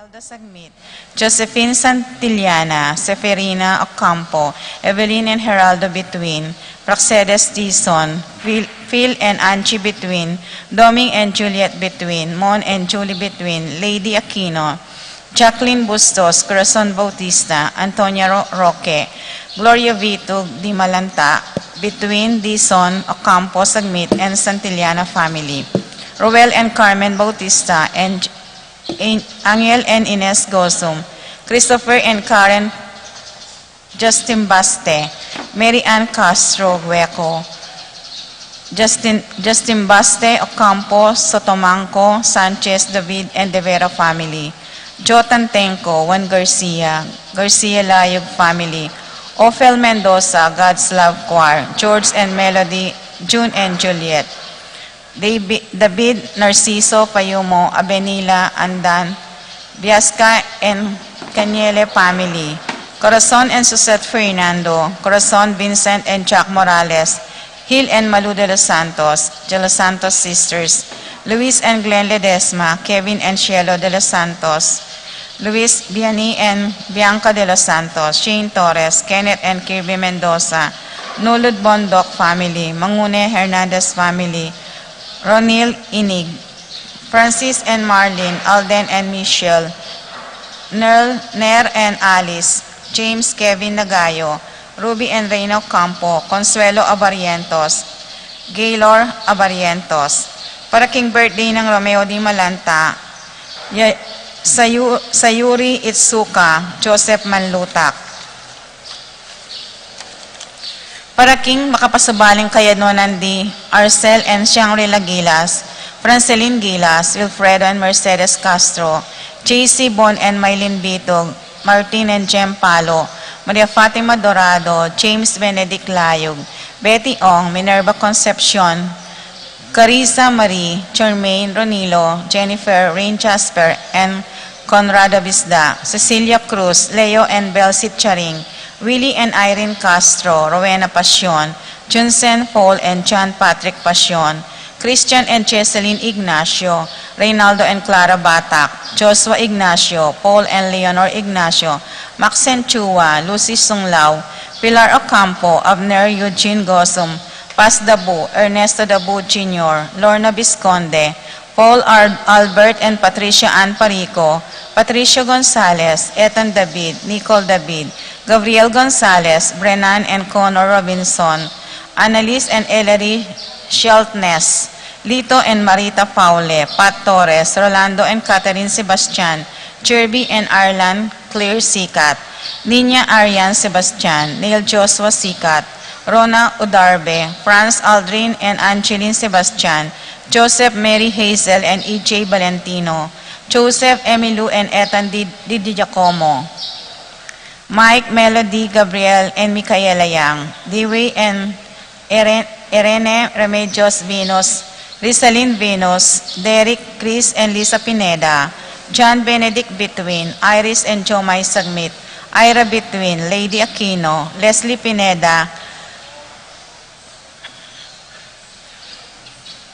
Reynaldo Sagmit, Josephine Santillana, Seferina Ocampo, Evelyn and Geraldo Between, Praxedes Dizon, Phil and Angie Between, Doming and Juliet Between, Mon and Julie Between, Lady Aquino, Jacqueline Bustos, Corazon Bautista, Antonia Roque, Gloria Vitug, Di Malanta, Between Dizon, Ocampo, Sagmit, and Santillana family. Roel and Carmen Bautista, and Angel and Ines Gosum, Christopher and Karen Justin Baste, Mary Ann Castro Hueco, Justin Baste, Ocampo, Sotomanco, Sanchez, David, and De Vera family. Jotan Tenco, Juan Garcia, Garcia Layog family. Ophel Mendoza, God's Love Choir, George and Melody, June and Juliet. David Narciso Payumo, Abenila Andan, Biasca and Canyele family. Corazon and Susette Fernando, Corazon Vincent and Jack Morales, Hill and Malu de los Santos sisters, Luis and Glenn Ledesma, Kevin and Cielo de los Santos, Luis Biani and Bianca de los Santos, Shane Torres, Kenneth and Kirby Mendoza, Nulud Bondoc family, Mangune Hernandez family, Ronil Inig, Francis and Marlene, Alden and Michelle, Ner and Alice, James Kevin Nagayo, Ruby and Reyno Campo, Consuelo Abarientos, Gaylor Abarientos. Para king birthday ng Romeo Di Malanta, Sayuri Itsuka, Joseph Manlutak. Para king makapasubaling Kayanonan di Arcel and Shangri-La Gilas, Franceline Gilas, Wilfredo and Mercedes Castro, JC Bon and Mylene Bitog, Martin and Jem Palo, Maria Fatima Dorado, James Benedict Layog, Betty Ong, Minerva Concepcion, Carissa Marie, Charmaine Ronilo, Jennifer Rain Jasper, and Conrado Bisda, Cecilia Cruz, Leo and Belsit Charing, Willie and Irene Castro, Rowena Pasion, Junsen Paul and John Patrick Pasion, Christian and Cheseline Ignacio, Reynaldo and Clara Batak, Joshua Ignacio, Paul and Leonor Ignacio, Maxen Chua, Lucy Sunglao, Pilar Ocampo, Abner Eugene Gosum, Paz Dabu, Ernesto Dabu Jr., Lorna Visconde, Paul Albert and Patricia Ann Parico, Patricio Gonzalez, Ethan David, Nicole David, Gabriel Gonzalez, Brennan and Connor Robinson, Annalise and Ellery Sheltness, Lito and Marita Paule, Pat Torres, Rolando and Catherine Sebastian, Cherby and Arlan Claire Sikat, Nina Arian Sebastian, Neil Joshua Sikat, Rona Udarbe, Franz Aldrin and Angeline Sebastian, Joseph Mary Hazel and E.J. Valentino, Joseph Emilu and Ethan Di Giacomo, Mike, Melody, Gabriel, and Micaela Yang, Dewey and Irene Remedios Venus, Rizalyn Venus, Derek, Chris, and Lisa Pineda, John Benedict Between, Iris and Jomai Sagmit, Ira Between, Lady Aquino, Leslie Pineda,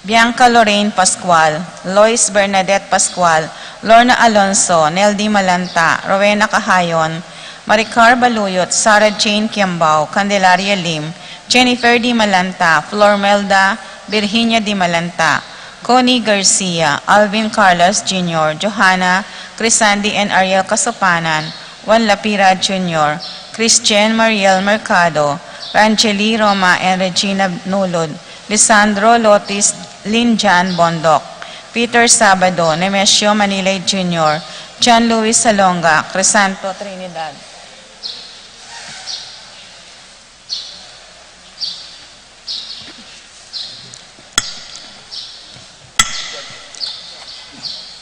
Bianca Lorraine Pascual, Lois Bernadette Pascual, Lorna Alonso, Neldy Malanta, Rowena Cahayon, Maricar Baluyot, Sarah Jane Kiambao, Candelaria Lim, Jennifer Di Malanta, Flormelda Virginia Di Malanta, Connie Garcia, Alvin Carlos Jr., Johanna Crisandi and Ariel Kasopanan, Juan Lapira Jr., Christian Mariel Mercado, Rangeli Roma and Regina Nulod, Lisandro Lotis Linjan Bondok, Peter Sabado, Nemesio Manilay Jr., John Luis Salonga, Crisanto Trinidad.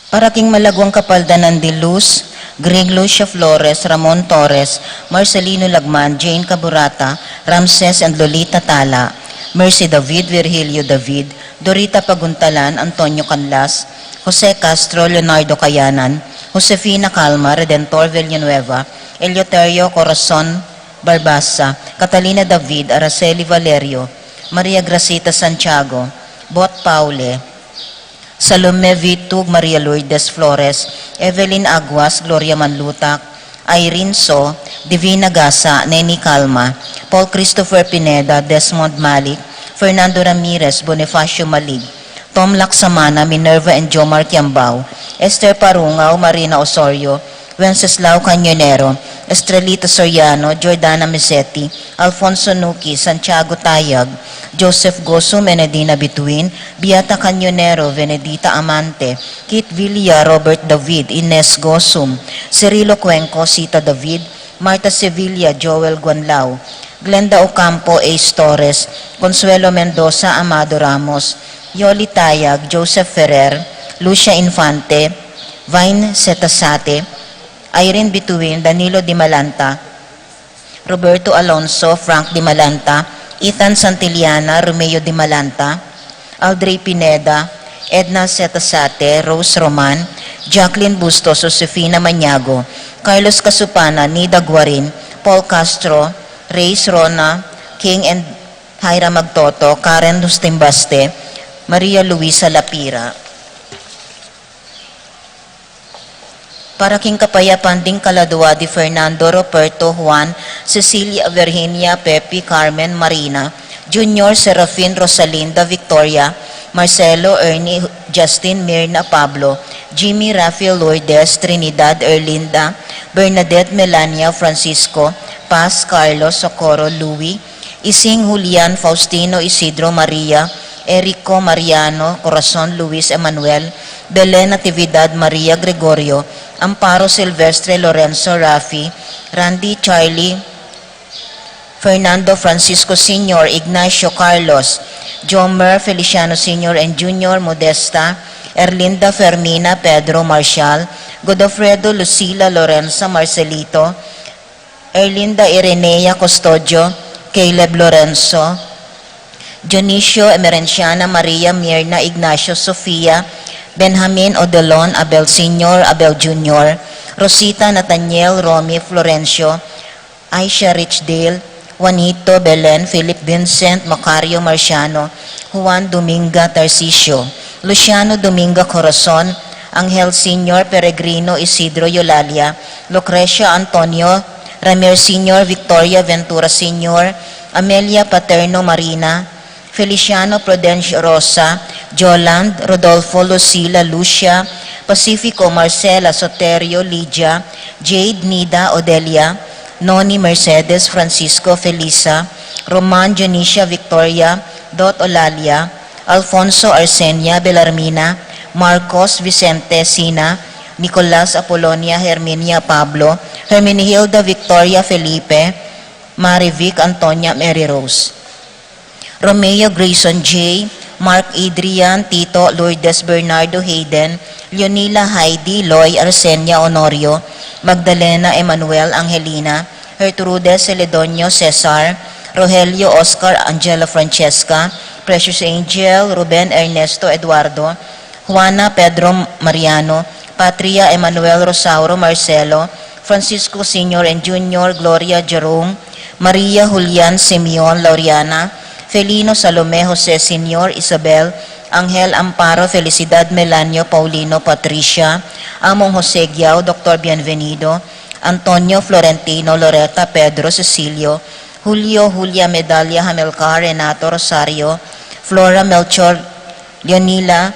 Para king Malagwang Kapaldanan de Luz, Greg Lucia Flores, Ramon Torres, Marcelino Lagman, Jane Caburata, Ramses and Lolita Tala, Mercy David, Virgilio David, Dorita Paguntalan, Antonio Canlas, Jose Castro, Leonardo Cayanan, Josefina Calma, Redentor Villanueva, Eleuterio Corazon Barbasa, Catalina David, Araceli Valerio, Maria Gracita Santiago, Bot Paule, Salome Vitug, Maria Lourdes Flores, Evelyn Aguas, Gloria Manlutak, Irene So, Divina Gasa, Neni Calma, Paul Christopher Pineda, Desmond Malik, Fernando Ramirez, Bonifacio Malig, Tom Laksamana, Minerva and Jomar Kiambao, Esther Parungaw, Marina Osorio, Wenceslao Cañonero, Estrelita Soriano, Jordana Misetti, Alfonso Nuki, Santiago Tayag, Joseph Gosum, Enedina Bituin, Beata Cañonero, Venedita Amante, Kit Villa, Robert David, Ines Gosum, Cirilo Cuenco, Sita David, Marta Sevilla, Joel Guanlao, Glenda Ocampo, Ace Torres, Consuelo Mendoza, Amado Ramos, Yoli Tayag, Joseph Ferrer, Lucia Infante, Vine Setasate, Irene Bituin, Danilo Di Malanta, Roberto Alonso, Frank Di Malanta, Ethan Santillana, Romeo Di Malanta, Audrey Pineda, Edna Setasate, Rose Roman, Jacqueline Bustos, Josefina Maniago, Carlos Casupana, Nida Guarin, Paul Castro, Reyes Rona, King and Jaira Magtoto, Karen Rustimbaste, Maria Luisa Lapira. Para king Kapayapan ding Kaladuadi, Fernando Roberto Juan, Cecilia Virginia, Pepe, Carmen, Marina, Junior Serafin, Rosalinda, Victoria, Marcelo, Ernie, Justin, Mirna, Pablo, Jimmy, Rafael, Lourdes, Trinidad, Erlinda, Bernadette, Melania, Francisco, Paz, Carlos, Socorro, Louis, Ising, Julian, Faustino, Isidro, Maria, Erico, Mariano, Corazon, Luis, Emanuel, Belen, Natividad, Maria, Gregorio, Amparo, Silvestre, Lorenzo, Rafi, Randy, Charlie, Fernando, Francisco Sr., Ignacio, Carlos, Jomer, Feliciano Sr. and Junior, Modesta, Erlinda, Fermina, Pedro, Marshall, Godofredo, Lucila, Lorenza, Marcelito, Erlinda, Irenea, Custodio, Caleb, Lorenzo, Dionisio, Emerenciana, Maria, Mirna, Ignacio, Sofia, Benjamin, Odelon, Abel Sr., Abel Jr., Rosita, Nathaniel, Romy, Florencio, Aisha, Richdale, Juanito, Belen, Philip Vincent, Macario, Marciano, Juan Dominga, Tarcisio, Luciano Dominga, Corazon, Angel Sr., Peregrino, Isidro, Eulalia, Lucrecia, Antonio, Ramir Sr., Victoria, Ventura Sr., Amelia Paterno, Marina, Feliciano, Prudencio, Rosa, Joland, Rodolfo, Lucila, Lucia, Pacifico, Marcela, Soterio, Lydia, Jade, Nida, Odelia, Noni, Mercedes, Francisco, Felisa, Roman, Janicia, Victoria, Dot, Olalia, Alfonso, Arsenia, Belarmina, Marcos, Vicente, Sina, Nicolas, Apolonia, Herminia, Pablo, Hermenegilda, Victoria, Felipe, Marivic, Antonia, Mary Rose, Romeo, Grayson J., Mark, Adrian, Tito, Lourdes, Bernardo, Hayden, Leonila, Heidi, Loy, Arsenia, Honorio, Magdalena, Emmanuel, Angelina, Gertrude, Celedonio, Cesar, Rogelio, Oscar, Angela, Francesca, Precious Angel, Ruben, Ernesto, Eduardo, Juana, Pedro, Mariano, Patria, Emmanuel, Rosauro, Marcelo, Francisco Sr. and Junior, Gloria, Jerome, Maria, Julian, Simeon, Lauriana, Felino, Salome, Jose Sr., Isabel, Angel, Amparo, Felicidad, Melanio, Paulino, Patricia, Among Jose Giao, Dr. Bienvenido, Antonio, Florentino, Loretta, Pedro, Cecilio, Julio, Julia, Medalia, Hamilcar, Renato, Rosario, Flora, Melchor, Leonila,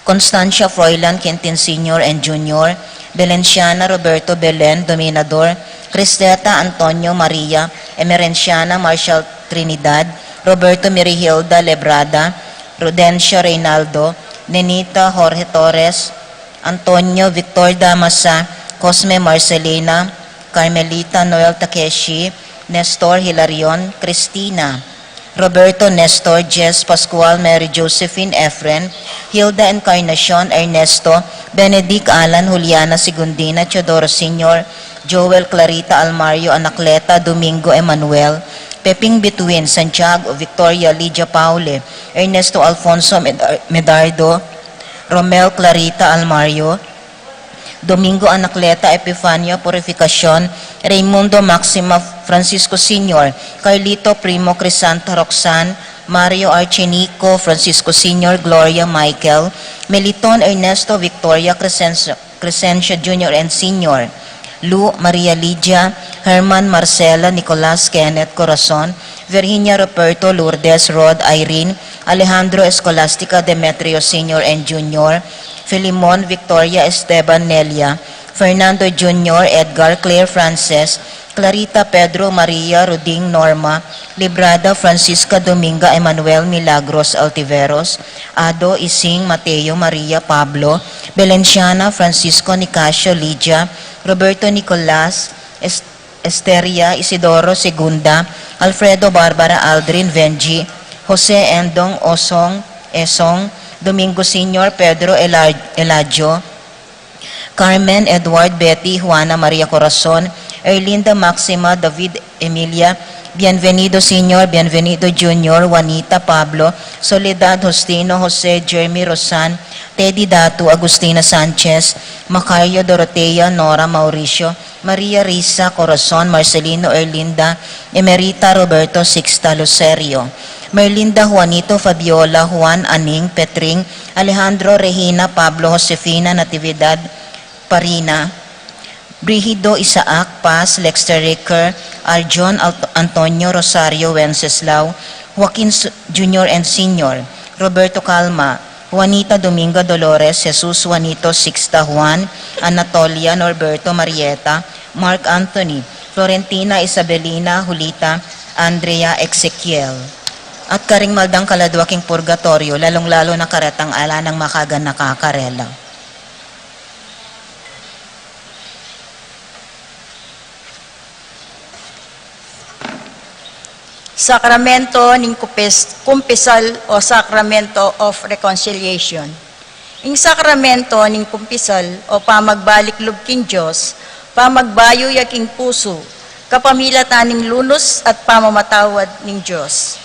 Constancia, Froilan, Quintin Sr. and Junior, Belenciana, Roberto, Belen, Dominador, Cristeta, Antonio, Maria, Emerenciana, Marshall, Trinidad, Roberto, Mirihilda, Lebrada, Rudencio, Reynaldo, Nenita, Jorge Torres, Antonio, Victor Damasa, Cosme, Marcelina, Carmelita, Noel Takeshi, Nestor, Hilarion, Cristina, Roberto, Nestor, Jess, Pascual, Mary Josephine, Efren, Hilda, Encarnacion, Ernesto, Benedict, Alan, Juliana, Segundina, Teodoro Sr., Joel, Clarita, Almario, Anacleta, Domingo, Emmanuel, Peping Bituin, Santiago, Victoria, Lydia Paule, Ernesto Alfonso Medardo, Romel, Clarita, Almario, Domingo Anacleta, Epifanio, Purificacion, Raimundo Maxima, Francisco Sr., Carlito, Primo, Crisanta, Roxanne, Mario Archenico, Francisco Sr., Gloria Michael, Meliton Ernesto Victoria Crescencio Jr. and Sr., Lu Maria Lydia, Herman Marcela Nicolas Kenneth Corazon, Virginia Roberto Lourdes Rod Irene, Alejandro Escolastica Demetrio Sr. and Jr., Filimon Victoria Esteban Nelia, Fernando Jr., Edgar Claire Frances, Clarita Pedro Maria Ruding Norma, Librada Francisca Dominga Emanuel Milagros Altiveros, Ado Ising Mateo Maria Pablo, Belenciana Francisco Nicasio Lydia, Roberto Nicolas Esteria Isidoro Segunda, Alfredo Barbara Aldrin Venji, Jose Endong Osong Esong, Domingo Sr. Pedro Eladio, Carmen Edward Betty Juana Maria Corazon, Erlinda Maxima David Emilia, Bienvenido Sr., Bienvenido Jr., Juanita Pablo, Soledad Justino Jose Jeremy Rosan, Teddy Datu Agustina Sanchez, Macario Dorotea Nora Mauricio, Maria Risa Corazon, Marcelino Erlinda, Emerita Roberto Sixta Lucerio, Merlinda Juanito Fabiola Juan Aning Petring, Alejandro Regina Pablo Josefina Natividad Parina, Brigido Isaac Paz Lexter Ricker, Arjon Antonio Rosario Wenceslao, Joaquin Jr. and Sr., Roberto Calma, Juanita Dominga Dolores, Jesus Juanito Sixta Juan, Anatolia Norberto Marieta, Mark Anthony, Florentina Isabelina Julita, Andrea Ezequiel. At karing maldang kaladwaking purgatorio, lalong-lalo na karatang ala ng makagan nakakarela. Sakramento ng kumpisal o Sacramento of Reconciliation. Ing sakramento ng kumpisal o pamagbalik-lub king Diyos, pamagbayo yaking puso, kapamilatan ng lunos at pamamatawad ng Diyos.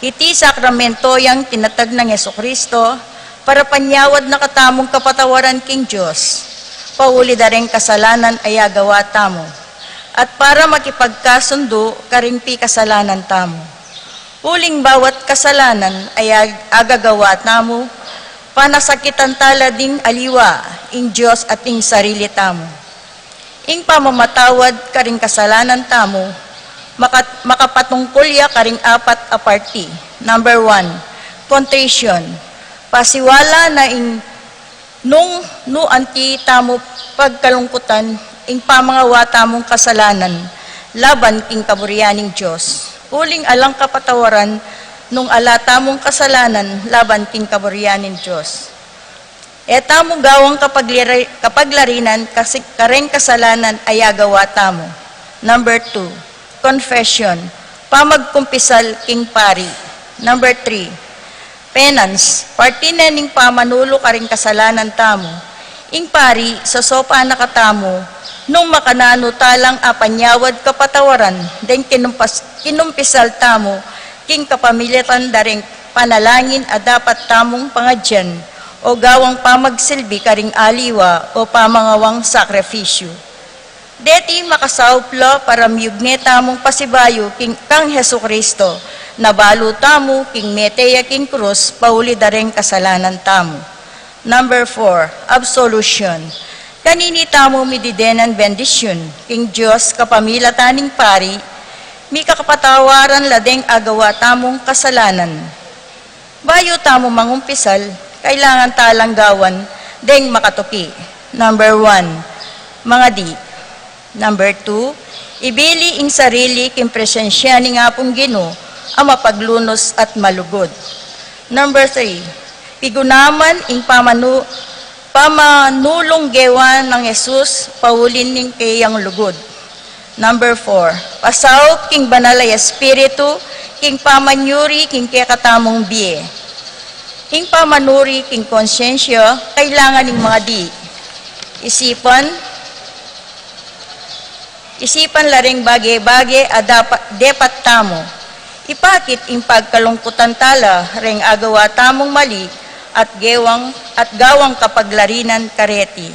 Iti sakramento yang tinatag ng Jesucristo para panyawad na katamong kapatawaran king Diyos, pauli dareng kasalanan ay agawa tamo, at para makipagkasundo karimpi kasalanan tamo. Uling bawat kasalanan ay agagawa tamo, panasakitan tala ding aliwa, ing Diyos at ing sarili tamo. Ing pamamatawad karing kasalanan tamo, makapatungkulya karing apat aparti. Number 1, contrition. Pasiwala na ing nung anti tamo pagkalungkutan, ing pamangawa tamong kasalanan, laban king kaburianing Diyos. Uling alang kapatawaran, nung ala tamong kasalanan, laban king kaburianing Diyos. E tamong gawang kapaglarinan, kasi kareng kasalanan ay agawa tamo. Number 2, confession. Pamagkumpisal king pari. Number 3, penance. Partina ning pamanulo karing kasalanan tamo. Ing pari, sa sopa nakatamo, nung makanano talang apanyawad kapatawaran, den kinumpisal tamo, king kapamilatan daring panalangin a dapat tamong pangadyan, o gawang pamagsilbi karing aliwa o pamangawang sakrifisyo. Deti makasauplo para miyugne tamong pasibayo king kang Jesucristo, nabalo tamo king meteya king krus, pauli daring kasalanan tamo. Number 4, absolution. Kanini tamo mididenan bendisyon, king Diyos kapamilataning pari, mi kakapatawaran ladeng agawa tamong kasalanan. Bayo tamo mangumpisal, kailangan talang gawan, deng makatuki. Number 1, mga di. Number 2, ibili ing sarili king presensya ni nga pong Ginoo, ang mapaglunos at malugod. Number 3, pigunaman ing pamanulong gewan ng Jesus, paulin ning kayang lugod. Number 4, pasaw king banalay espiritu, king pamanyuri king kakatamong biye. King pamanuri king konsyensya, kailangan ng mga di. Isipan laring bagay-bagay a dapat tamo. Ipakit ing pagkalungkutan tala, reng agawa tamong mali, at gawang kapaglarinan kareti.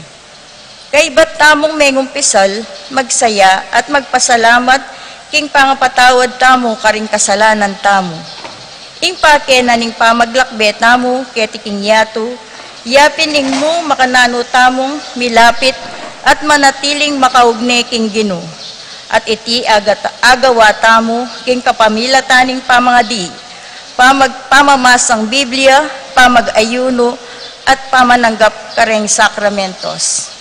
Kay ba't tamong mengumpisal, magsaya at magpasalamat, king pangapatawad tamo karing kasalanan tamo. Tingpake na ning pamaglakbet namo ketiking yato, yapin ning mo makanano tamong milapit at manatiling makaugne king Ginoo. At iti agawa tamo king kapamilataning pamangadi, pamamasang Biblia, pamag-ayuno, at pamananggap kareng sakramentos.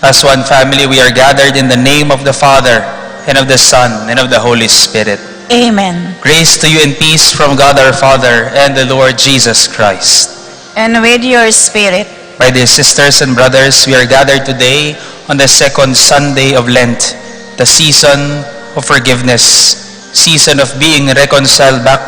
as one family, we are gathered in the name of the Father, and of the Son, and of the Holy Spirit. Amen. Grace to you and peace from God our Father and the Lord Jesus Christ. And with your spirit, My dear sisters and brothers, we are gathered today on the second Sunday of Lent, the season of forgiveness, season of being reconciled back to